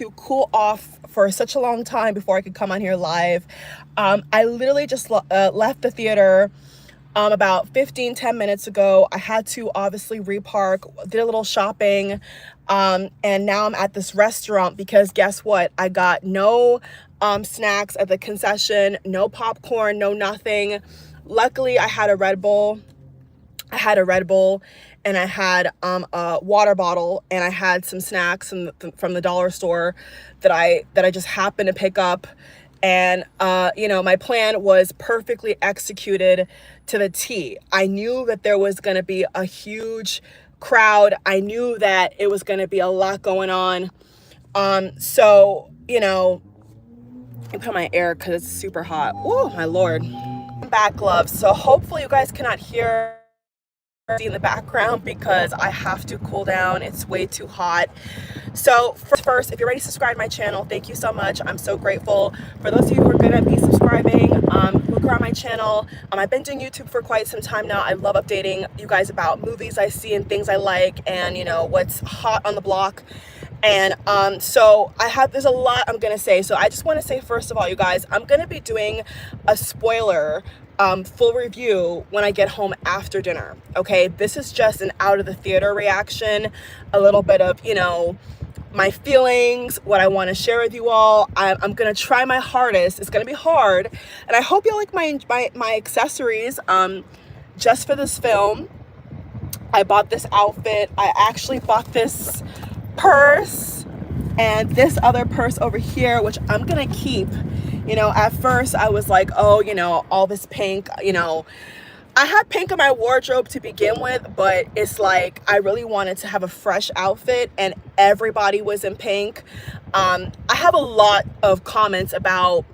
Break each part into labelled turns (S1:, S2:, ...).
S1: to cool off for such a long time before I could come on here live. I literally just left the theater about 10 minutes ago. I had to obviously repark, did a little shopping, and now I'm at this restaurant because guess what? I got no snacks at the concession, no popcorn, no nothing. Luckily, I had a Red Bull. And I had a water bottle, and I had some snacks from the dollar store that I just happened to pick up. And my plan was perfectly executed to the T. I knew that there was going to be a huge crowd. I knew that it was going to be a lot going on. So I put on my air because it's super hot. Oh my Lord. Back gloves. So hopefully you guys cannot hear in the background because I have to cool down. It's way too hot. So first, if you're ready to subscribe to my channel, thank you so much. I'm so grateful. For those of you who are going to be subscribing, look around my channel. I've been doing YouTube for quite some time now. I love updating you guys about movies I see and things I like, and what's hot on the block. And so there's a lot I'm gonna say. So I just want to say, first of all, you guys, I'm gonna be doing a spoiler full review when I get home after dinner. Okay, this is just an out of the theater reaction, a little bit of my feelings, what I want to share with you all. I'm gonna try my hardest. It's gonna be hard, and I hope you like my accessories. Just for this film, I bought this outfit. I actually bought this purse and this other purse over here, which I'm gonna keep. At first I was like, oh, all this pink, I had pink in my wardrobe to begin with, but it's like I really wanted to have a fresh outfit, and everybody was in pink. I have a lot of comments about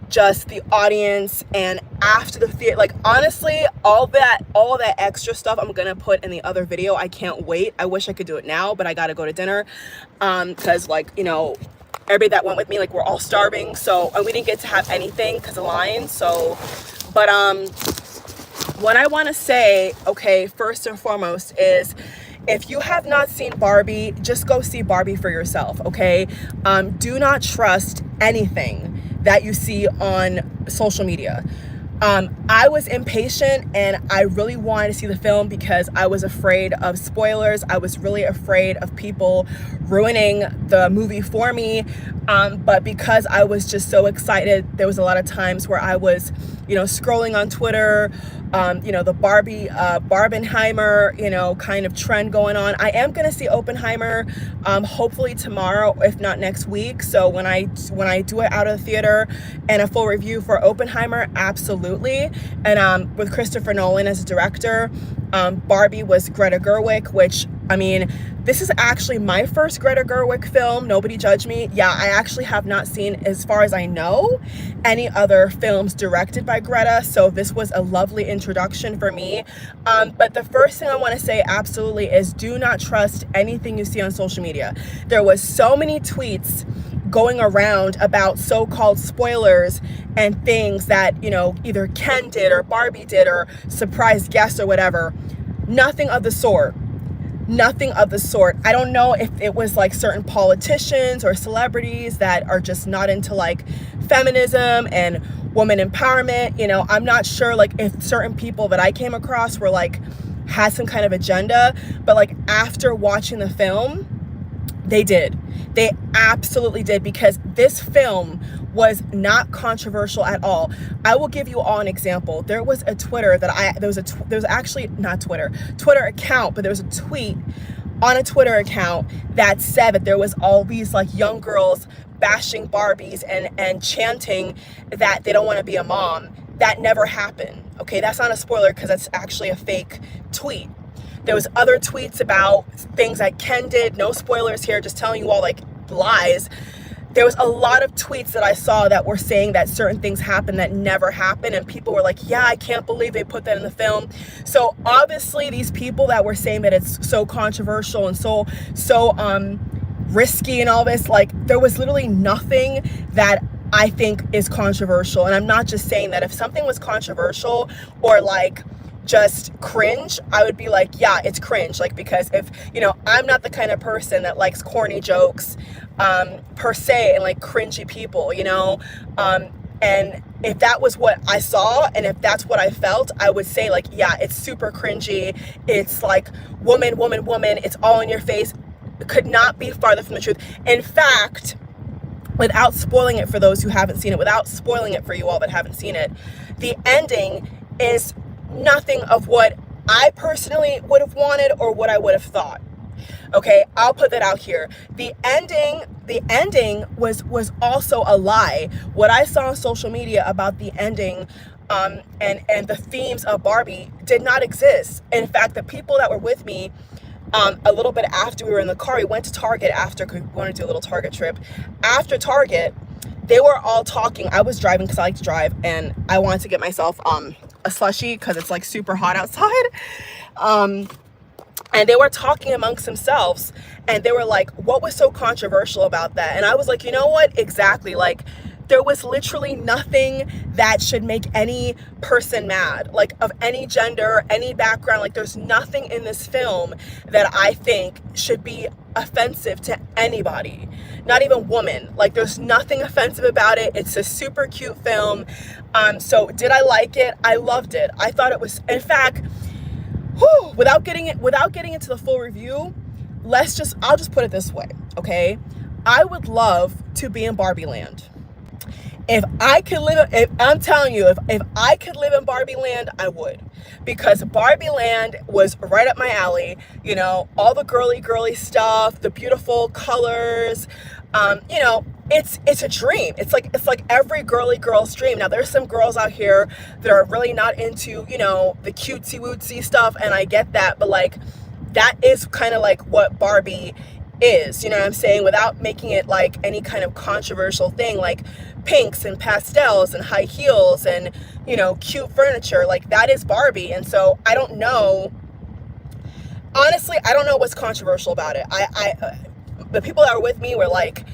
S1: just the audience and after the theater. Like, honestly, all that extra stuff I'm gonna put in the other video. I can't wait. I wish I could do it now, but I gotta go to dinner because everybody that went with me, we're all starving, so and we didn't get to have anything because of lines. So but what I want to say, okay, first and foremost, is if you have not seen Barbie, just go see Barbie for yourself. Okay, do not trust anything that you see on social media. I was impatient and I really wanted to see the film because I was afraid of spoilers. I was really afraid of people ruining the movie for me. But because I was just so excited, there was a lot of times where I was, scrolling on Twitter, the Barbenheimer, kind of trend going on. I am going to see Oppenheimer, hopefully tomorrow, if not next week. So when I do it out of the theater and a full review for Oppenheimer, absolutely. And with Christopher Nolan as a director, Barbie was Greta Gerwig, which, this is actually my first Greta Gerwig film. Nobody judge me. Yeah, I actually have not seen, as far as I know, any other films directed by Greta. So this was a lovely introduction for me. But the first thing I want to say absolutely is do not trust anything you see on social media. There was so many tweets going around about so-called spoilers and things that, either Ken did or Barbie did or surprise guests or whatever. Nothing of the sort. Nothing of the sort. I don't know if it was certain politicians or celebrities that are just not into feminism and woman empowerment. I'm not sure if certain people that I came across were had some kind of agenda, but after watching the film, they did. They absolutely did, because this film was not controversial at all. I will give you all an example. There was a Twitter Twitter account, but there was a tweet on a Twitter account that said that there was all these young girls bashing Barbies and chanting that they don't want to be a mom. That never happened. Okay, that's not a spoiler because that's actually a fake tweet. There was other tweets about things that Ken did. No spoilers here, just telling you all lies. There was a lot of tweets that I saw that were saying that certain things happened that never happened, and people were like, yeah, I can't believe they put that in the film. So obviously these people that were saying that it's so controversial and so risky and all this, there was literally nothing that I think is controversial. And I'm not just saying that. If something was controversial or just cringe, I would be like, yeah, it's cringe. Like, because if, you know, I'm not the kind of person that likes corny jokes, per se, and like cringy people, you know, and if that was what I saw and if that's what I felt, I would say like, yeah, it's super cringy. It's like woman, woman, woman. It's all in your face. It could not be farther from the truth. In fact, without spoiling it for those who haven't seen it, without spoiling it for you all that haven't seen it, the ending is nothing of what I personally would have wanted or what I would have thought. Okay, I'll put that out here. The ending was also a lie. What I saw on social media about the ending, and the themes of Barbie did not exist. In fact, the people that were with me, a little bit after we were in the car, we went to Target after, because we wanted to do a little Target trip. After Target, they were all talking. I was driving because I like to drive, and I wanted to get myself a slushie because it's like super hot outside. And they were talking amongst themselves, and they were like, what was so controversial about that? And I was like, you know what? Exactly. Like, there was literally nothing that should make any person mad, like of any gender, any background. Like, there's nothing in this film that I think should be offensive to anybody, not even women. Like, there's nothing offensive about it. It's a super cute film. So did I like it? I loved it. I thought it was, in fact, without getting into the full review, I'll just put it this way, okay? I would love to be in Barbie Land. I'm telling you, if I could live in Barbie Land, I would. Because Barbie Land was right up my alley. You know, all the girly stuff, the beautiful colors, you know, it's a dream. It's like every girly girl's dream. Now, there's some girls out here that are really not into, you know, the cutesy wootsy stuff, and I get that, but like, that is kind of like what Barbie is, you know what I'm saying, without making it like any kind of controversial thing, like pinks and pastels and high heels and, you know, cute furniture. Like, that is Barbie. And so I don't know, honestly, I don't know what's controversial about it. The people that were with me were like,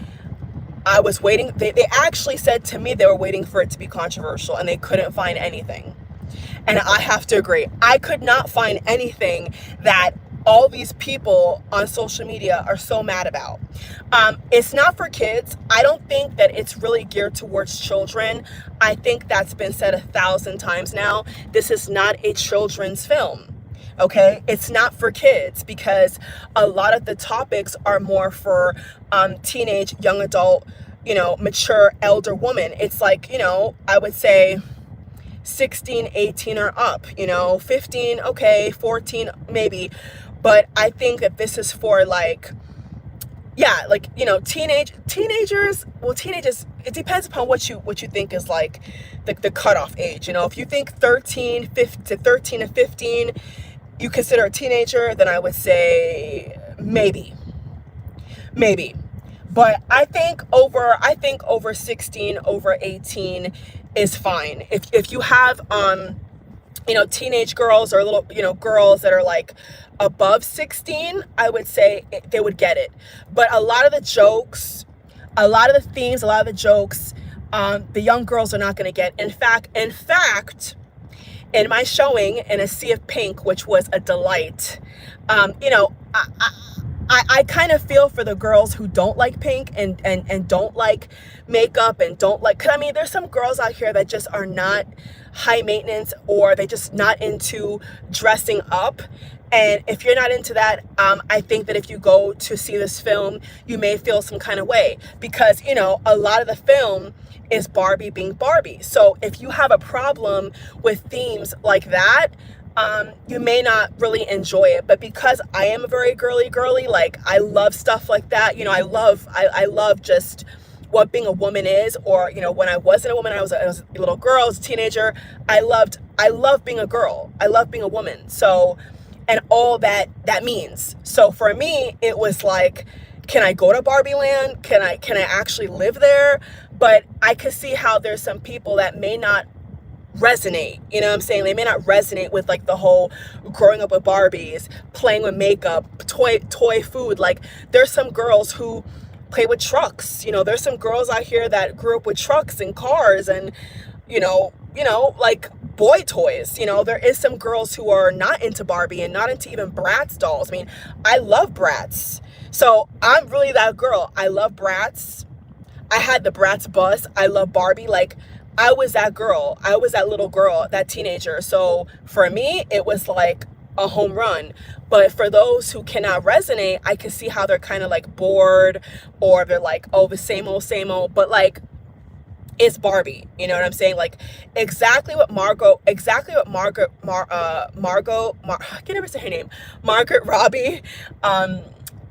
S1: I was waiting. They actually said to me they were waiting for it to be controversial, and they couldn't find anything. And I have to agree. I could not find anything that all these people on social media are so mad about. It's not for kids. I don't think that it's really geared towards children. I think that's been said 1,000 times now. This is not a children's film. Okay, it's not for kids, because a lot of the topics are more for teenage, young adult, you know, mature, elder woman. It's like, you know, I would say 16, 18 or up, you know, 15, okay, 14 maybe. But I think that this is for like, yeah, like, you know, teenagers, it depends upon what you think is like the cutoff age. You know, if you think 13 and 15, you consider a teenager, then I would say maybe. But I think over 16, over 18 is fine. If you have, you know, teenage girls or little, you know, girls that are like above 16, I would say they would get it. But a lot of the jokes, a lot of the themes, a lot of the jokes, the young girls are not going to get. In fact, in my showing in A Sea of Pink, which was a delight, you know, I kind of feel for the girls who don't like pink and don't like makeup and don't like, cause I mean, there's some girls out here that just are not high maintenance, or they just not into dressing up. And if you're not into that, I think that if you go to see this film, you may feel some kind of way, because, you know, a lot of the film is Barbie being Barbie. So if you have a problem with themes like that, you may not really enjoy it. But because I am a very girly, like, I love stuff like that. You know, I love just what being a woman is, or, you know, when I wasn't a woman, I was a little girl, I was a teenager. I love being a girl. I love being a woman. So, and all that means. So for me, it was like, can I go to Barbie Land? Can I actually live there? But I could see how there's some people that may not resonate, you know what I'm saying? They may not resonate with like the whole growing up with Barbies, playing with makeup, toy food. Like, there's some girls who play with trucks, you know, there's some girls out here that grew up with trucks and cars, and you know, like boy toys. You know, there is some girls who are not into Barbie and not into even Bratz dolls. I mean, I love Bratz. So I'm really that girl. I love Bratz. I had the Bratz bus. I love Barbie. Like, I was that girl. I was that little girl, that teenager. So for me, it was like a home run. But for those who cannot resonate, I can see how they're kind of like bored, or they're like, oh, the same old, same old. But like, it's Barbie. You know what I'm saying? Like, I can never say her name. Margaret Robbie,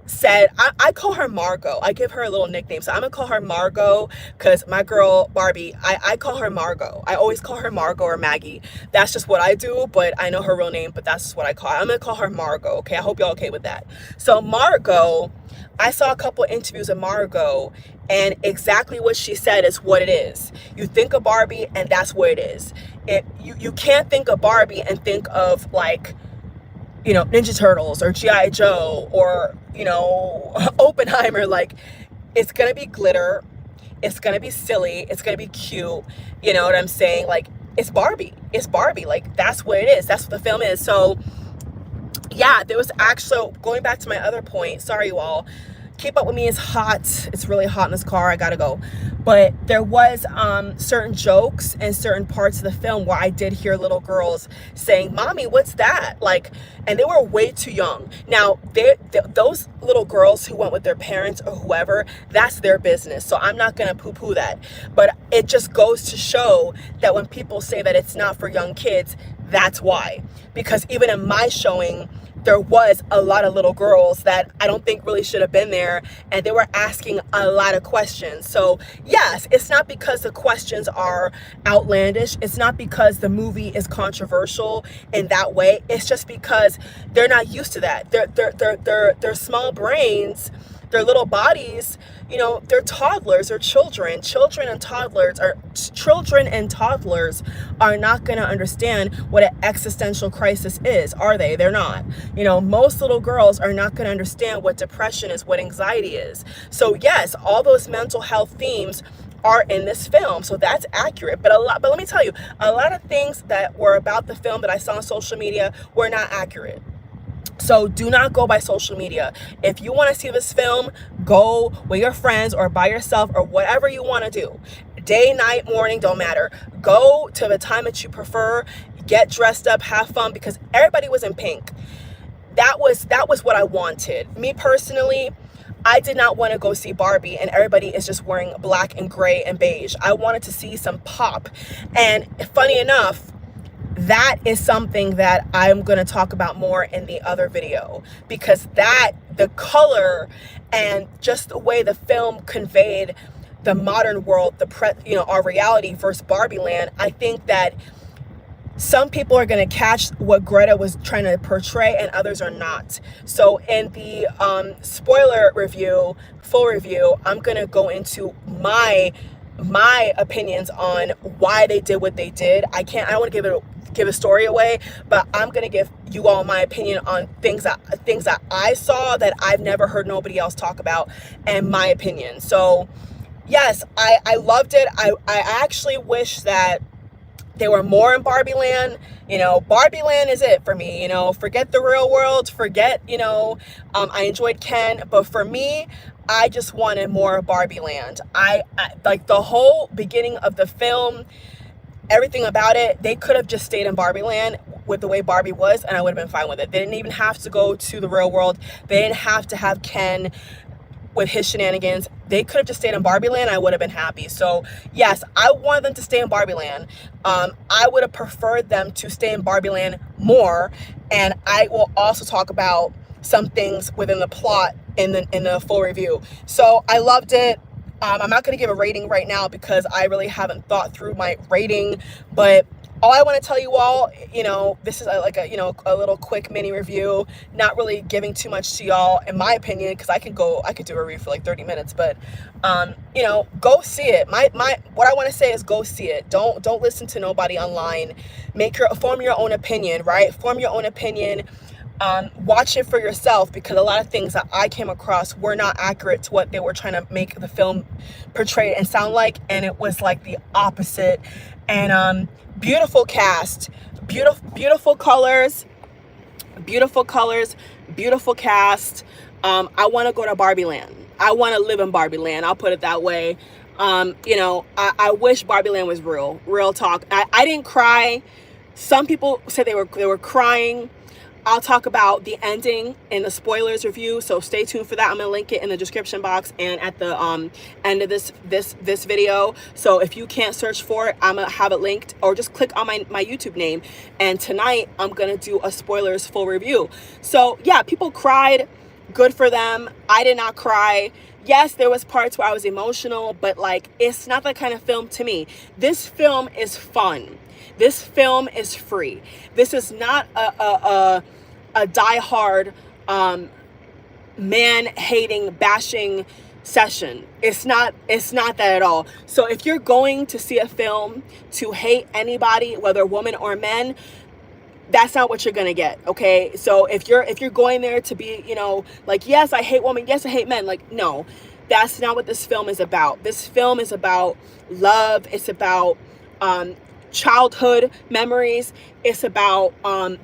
S1: said, I call her Margot. I give her a little nickname. So I'm gonna call her Margot, because my girl Barbie, I call her Margot. I always call her Margot or Maggie. That's just what I do, but I know her real name, but that's just what I call her. I'm gonna call her Margot, okay? I hope y'all okay with that. So Margot, I saw a couple interviews of Margot, and exactly what she said is what it is. You think of Barbie, and that's what it is. You can't think of Barbie and think of, like, you know, Ninja Turtles or G.I. Joe or, you know, Oppenheimer. Like, it's gonna be glitter, it's gonna be silly, it's gonna be cute. You know what I'm saying? Like, it's Barbie. It's Barbie. Like, that's what it is. That's what the film is. So yeah, there was actually, going back to my other point, sorry you all, keep up with me, it's hot, it's really hot in this car, I gotta go. But there was certain jokes and certain parts of the film where I did hear little girls saying, "Mommy, what's that?" Like, and they were way too young. Now, those little girls who went with their parents or whoever, that's their business. So I'm not gonna poo-poo that. But it just goes to show that when people say that it's not for young kids, that's why. Because even in my showing, there was a lot of little girls that I don't think really should have been there, and they were asking a lot of questions. So yes, it's not because the questions are outlandish, it's not because the movie is controversial in that way, it's just because they're not used to that. Their small brains, their little bodies, you know, they're toddlers or children. Children and toddlers are not going to understand what an existential crisis is, are they? They're not. You know, most little girls are not going to understand what depression is, what anxiety is. So yes, all those mental health themes are in this film, so that's accurate. But let me tell you, a lot of things that were about the film that I saw on social media were not accurate. So do not go by social media. If you want to see this film, go with your friends or by yourself or whatever you want to do. Day, night, morning, don't matter. Go to the time that you prefer. Get dressed up, have fun, because everybody was in pink. That was what I wanted. Me personally, I did not want to go see Barbie and everybody is just wearing black and gray and beige. I wanted to see some pop. And funny enough, that is something that I'm going to talk about more in the other video, because the color and just the way the film conveyed the modern world, our reality versus Barbie Land, I think that some people are going to catch what Greta was trying to portray and others are not. So in the spoiler review, full review, I'm going to go into my opinions on why they did what they did. I don't want to give a story away, but I'm gonna give you all my opinion on things that I saw that I've never heard nobody else talk about, and my opinion. So yes, I loved it. I actually wish that there were more in Barbie Land. You know, Barbie Land is it for me. You know, forget the real world, forget, I enjoyed Ken, but for me, I just wanted more of Barbie Land. I like the whole beginning of the film, everything about it. They could have just stayed in Barbie Land with the way Barbie was, and I would have been fine with it. They didn't even have to go to the real world. They didn't have to have Ken with his shenanigans. They could have just stayed in Barbie Land. I would have been happy. So yes, I wanted them to stay in Barbie Land. I would have preferred them to stay in Barbie Land more, and I will also talk about some things within the plot in the full review. So I loved it. I'm not going to give a rating right now because I really haven't thought through my rating, but all I want to tell you all, this is like a little quick mini review, not really giving too much to y'all, in my opinion, because I could do a review for like 30 minutes, but, go see it. What I want to say is go see it. Don't listen to nobody online. Form your own opinion, right? Form your own opinion. Watch it for yourself, because a lot of things that I came across were not accurate to what they were trying to make the film portray and sound like, and it was like the opposite. And beautiful cast, beautiful colors, beautiful colors, beautiful cast. I want to go to Barbie Land. I want to live in Barbie Land. I'll put it that way. You know, I wish Barbie Land was real talk. I didn't cry. Some people said they were crying. I'll talk about the ending in the spoilers review, so stay tuned for that. I'm gonna link it in the description box and at the end of this video. So if you can't search for it, I'm gonna have it linked, or just click on my YouTube name. And tonight I'm gonna do a spoilers full review. So yeah, people cried. Good for them. I did not cry. Yes, there was parts where I was emotional, but like, it's not that kind of film to me. This film is fun. This film is free. This is not a diehard man-hating, bashing session. It's not that at all. So if you're going to see a film to hate anybody, whether woman or men, that's not what you're gonna get, okay? So if you're going there to be, you know, like, yes, I hate women, yes, I hate men, like, no, that's not what this film is about. This film is about love. It's about childhood memories. It's about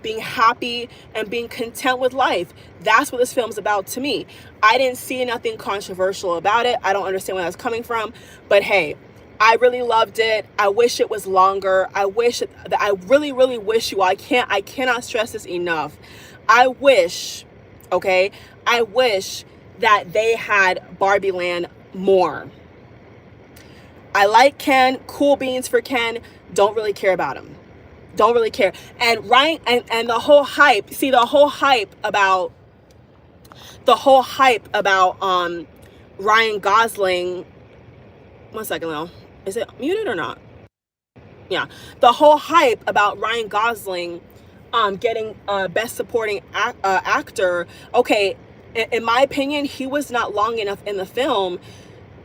S1: being happy and being content with life. That's what this film's about to me. I didn't see nothing controversial about it. I don't understand where that's coming from, but hey, I really loved it. I wish it was longer. I wish that I really wish you all, I cannot stress this enough. I wish, okay, I wish that they had Barbie Land more. I like Ken, cool beans for Ken, don't really care about him. Don't really care. And Ryan, and the whole hype, see the whole hype about Ryan Gosling. One second though. Is it muted or not? Yeah. The whole hype about Ryan Gosling getting best supporting actor. Okay, in my opinion, he was not long enough in the film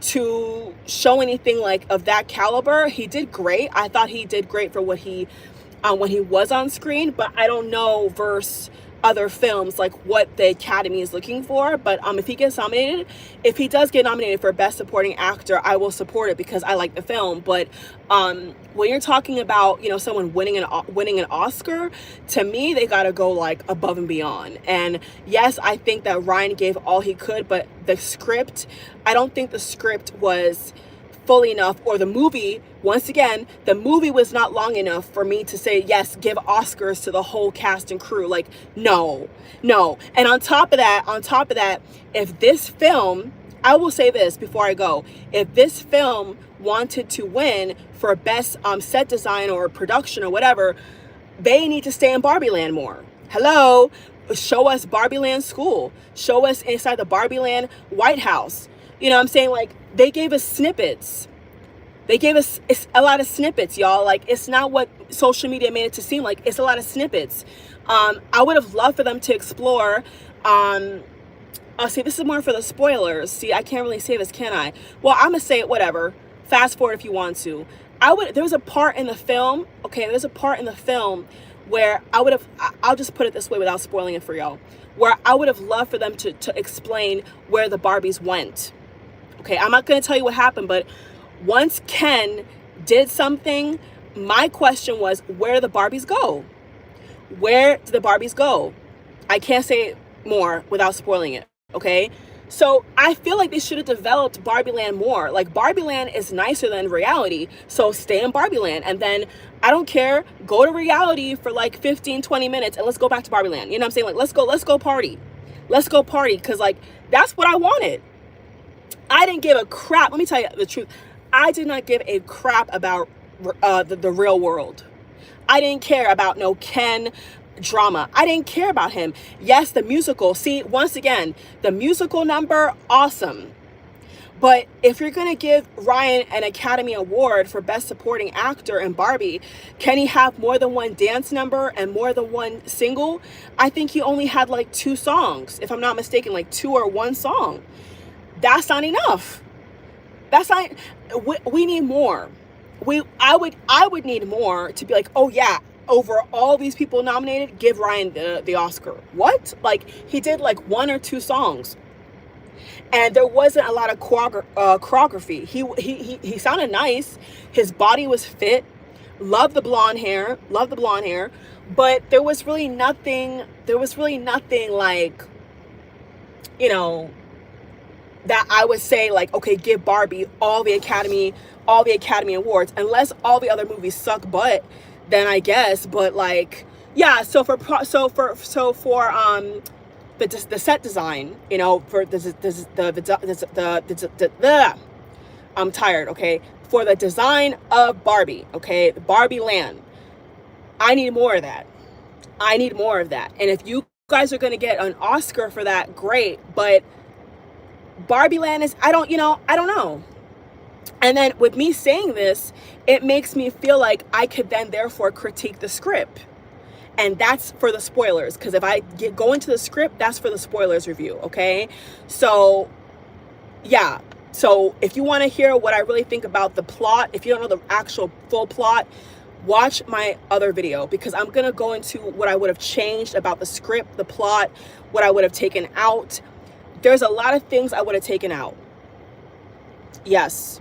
S1: to show anything like of that caliber. He did great. I thought he did great for what he when he was on screen, but I don't know versus other films like what the Academy is looking for. But if he gets nominated, if he does get nominated for best supporting actor, I will support it because I like the film. But when you're talking about, you know, someone winning an Oscar, to me they got to go like above and beyond. And yes, I think that Ryan gave all he could, but the script, I don't think the script was fully enough, or the movie, once again, the movie was not long enough for me to say, yes, give Oscars to the whole cast and crew. Like, no. And on top of that, if this film, I will say this before I go, if this film wanted to win for best set design or production or whatever, they need to stay in Barbie Land more. Hello, show us Barbie Land School, show us inside the Barbie Land White House. You know what I'm saying? Like, they gave us snippets. They gave us a lot of snippets, y'all. Like, it's not what social media made it to seem like. It's a lot of snippets. I would have loved for them to explore. See, this is more for the spoilers. See, I can't really say this, can I? Well, I'm gonna say it, whatever. Fast forward if you want to. There was a part in the film, okay, there's a part in the film where I'll just put it this way without spoiling it for y'all, where I would have loved for them to explain where the Barbies went. Okay, I'm not going to tell you what happened, but once Ken did something, my question was, where do the Barbies go? Where do the Barbies go? I can't say more without spoiling it, okay? So I feel like they should have developed Barbie Land more. Like, Barbie Land is nicer than reality, so stay in Barbie Land. And then, I don't care, go to reality for like 15, 20 minutes, and let's go back to Barbie Land. You know what I'm saying? Like, let's go party. Let's go party, because like, that's what I wanted. I didn't give a crap. Let me tell you the truth. I did not give a crap about the real world. I didn't care about no Ken drama. I didn't care about him. Yes, the musical. See, once again, the musical number, awesome. But if you're going to give Ryan an Academy Award for Best Supporting Actor in Barbie, can he have more than one dance number and more than one single? I think he only had like 2 songs, if I'm not mistaken, like 2 or 1 song. That's not enough. That's not, we need more. I would need more to be like, oh yeah, over all these people nominated, give Ryan the Oscar. What? Like, he did like 1 or 2 songs. And there wasn't a lot of choreography. He sounded nice. His body was fit. Love the blonde hair, but there was really nothing like, you know, that I would say like, okay, give Barbie all the Academy Awards, unless all the other movies suck butt, then I guess. But like, yeah, so for the set design, you know, for I'm tired, okay? For the design of Barbie, okay? Barbie Land. I need more of that. And if you guys are going to get an Oscar for that, great. But Barbie Land is, I don't know. And then with me saying this, it makes me feel like I could then therefore critique the script. And that's for the spoilers. Because if I go into the script, that's for the spoilers review, okay? So, yeah. So if you want to hear what I really think about the plot, if you don't know the actual full plot, watch my other video, because I'm going to go into what I would have changed about the script, the plot, what I would have taken out. There's a lot of things I would have taken out. Yes.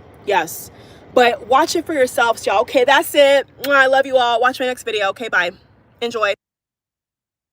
S1: But watch it for yourselves, y'all. Okay, that's it. I love you all. Watch my next video. Okay, bye. Enjoy.